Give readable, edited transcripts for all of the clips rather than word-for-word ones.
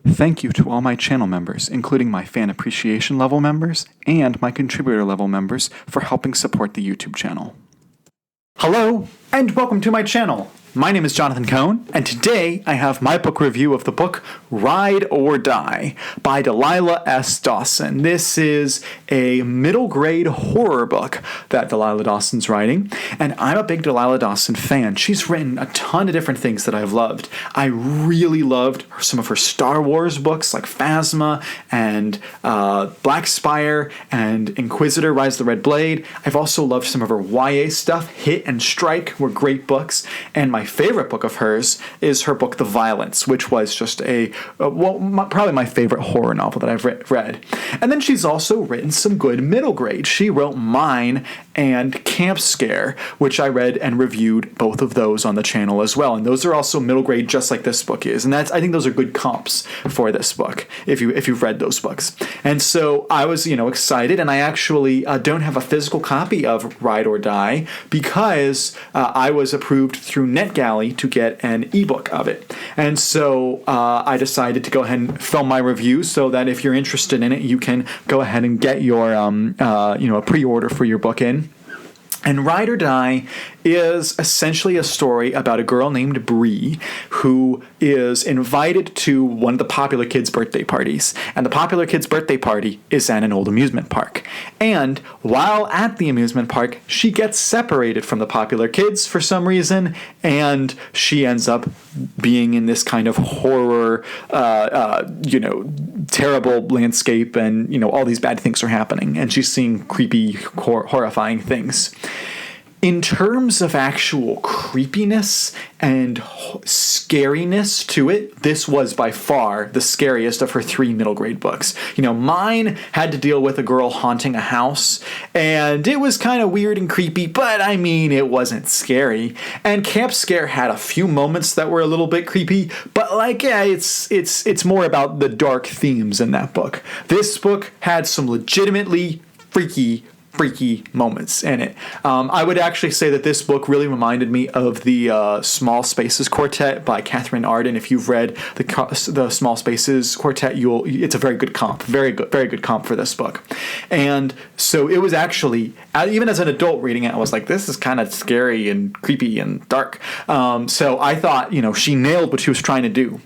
Thank you to all my channel members, including my fan appreciation level members and my contributor level members, for helping support the YouTube channel. Hello, and welcome to my channel. My name is Jonathan Cohn, and today I have my book review of the book Ride or Die by Delilah S Dawson. This is a middle grade horror book that Delilah Dawson's writing, and I'm a big Delilah Dawson fan. She's written a ton of different things that I've loved. I really loved some of her Star Wars books like Phasma and Black Spire and Inquisitor, Rise of the Red Blade. I've also loved some of her YA stuff. Hit and Strike were great books, and my favorite book of hers is her book The Violence, which was just probably my favorite horror novel that I've read. And then she's also written some good middle grade. She wrote Mine and Camp Scare, which I read and reviewed both of those on the channel as well. And those are also middle grade, just like this book is. And I think those are good comps for this book if you've read those books. And so I was excited, and I actually don't have a physical copy of Ride or Die because I was approved through NetGalley to get an ebook of it. And so I decided to go ahead and film my review so that if you're interested in it, you can go ahead and get your a pre-order for your book in. And Ride or Die is essentially a story about a girl named Bree who is invited to one of the popular kids' birthday parties. And the popular kids' birthday party is at an old amusement park. And while at the amusement park, she gets separated from the popular kids for some reason, and she ends up being in this kind of horror, terrible landscape, and all these bad things are happening, and she's seeing creepy, horrifying things. In terms of actual creepiness and scariness to it, this was by far the scariest of her 3 middle grade books. Mine had to deal with a girl haunting a house, and it was kind of weird and creepy, but it wasn't scary. And Camp Scare had a few moments that were a little bit creepy, but it's more about the dark themes in that book. This book had some legitimately freaky moments in it. I would actually say that this book really reminded me of the Small Spaces Quartet by Catherine Arden. If you've read the Small Spaces Quartet, it's a very good comp, very good comp for this book. And so it was actually, even as an adult reading it, I was like, this is kind of scary and creepy and dark. So I thought, she nailed what she was trying to do.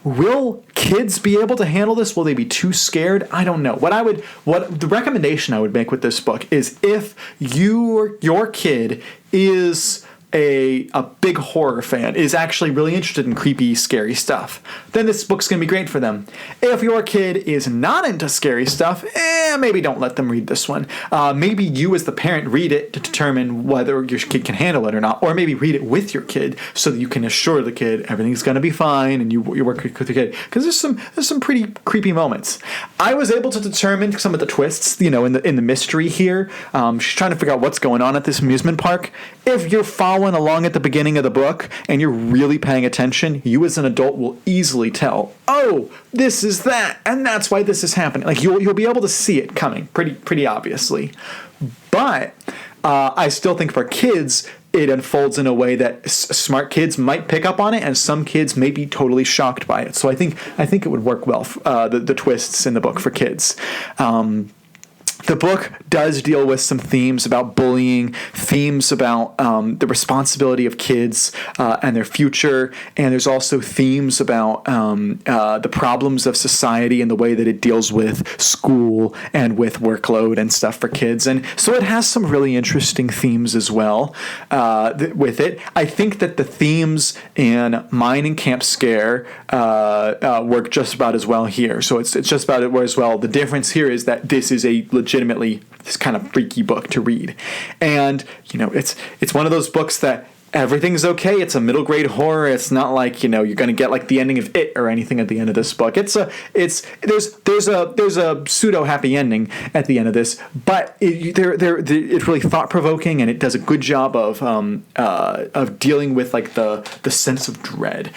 Will kids be able to handle this? Will they be too scared? I don't know. What the recommendation I would make with this book is, if your kid is a big horror fan, is actually really interested in creepy, scary stuff, then this book's going to be great for them. If your kid is not into scary stuff, maybe don't let them read this one. Maybe you as the parent read it to determine whether your kid can handle it or not, or maybe read it with your kid so that you can assure the kid everything's going to be fine, and you work with your kid, because there's some pretty creepy moments. I was able to determine some of the twists, in the mystery here. She's trying to figure out what's going on at this amusement park. If you're following along at the beginning of the book and you're really paying attention, you as an adult will easily tell, oh, this is that, and that's why this is happening. You'll be able to see it coming pretty obviously. But I still think for kids, it unfolds in a way that smart kids might pick up on it, and some kids may be totally shocked by it. So I think it would work well, the twists in the book for kids. The book does deal with some themes about bullying, themes about the responsibility of kids and their future, and there's also themes about the problems of society and the way that it deals with school and with workload and stuff for kids. And so it has some really interesting themes as well with it. I think that the themes in Mine and Camp Scare work just about as well here. So it's just about it as well. The difference here is that this is a legitimately this kind of freaky book to read, and it's one of those books that everything's okay. It's a middle grade horror. It's not like, you're going to get like the ending of It or anything at the end of this book. There's a pseudo happy ending at the end of this, but it's really thought provoking, and it does a good job of dealing with like the sense of dread.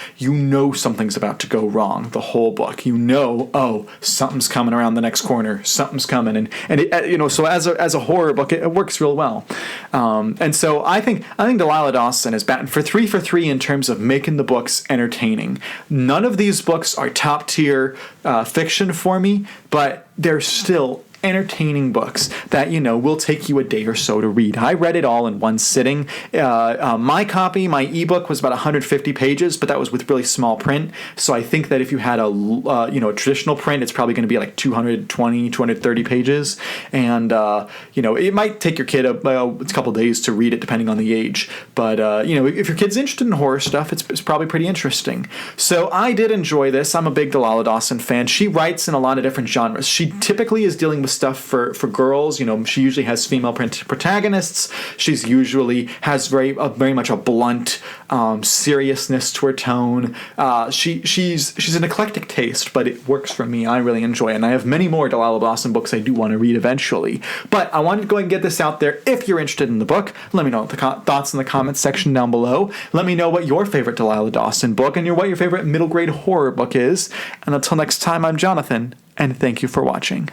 Something's about to go wrong the whole book. Oh, something's coming around the next corner. Something's coming, and it, so as a horror book, it works real well. And so I think Delilah Dawson Dawson is batting for three in terms of making the books entertaining. None of these books are top tier fiction for me, but they're still entertaining books that, will take you a day or so to read. I read it all in one sitting. My copy, my ebook, was about 150 pages, but that was with really small print. So I think that if you had a traditional print, it's probably going to be like 220, 230 pages. And, it might take your kid a couple days to read it depending on the age. But, if your kid's interested in horror stuff, it's probably pretty interesting. So I did enjoy this. I'm a big Delilah Dawson fan. She writes in a lot of different genres. She typically is dealing with stuff for girls. She usually has female protagonists. She's usually has very much a blunt seriousness to her tone. She's an eclectic taste, but it works for me. I really enjoy it, and I have many more Delilah Dawson books I do want to read eventually. But I wanted to go ahead and get this out there. If you're interested in the book, let me know the thoughts in the comments section down below. Let me know what your favorite Delilah Dawson book and what your favorite middle grade horror book is. And until next time, I'm Jonathan, and thank you for watching.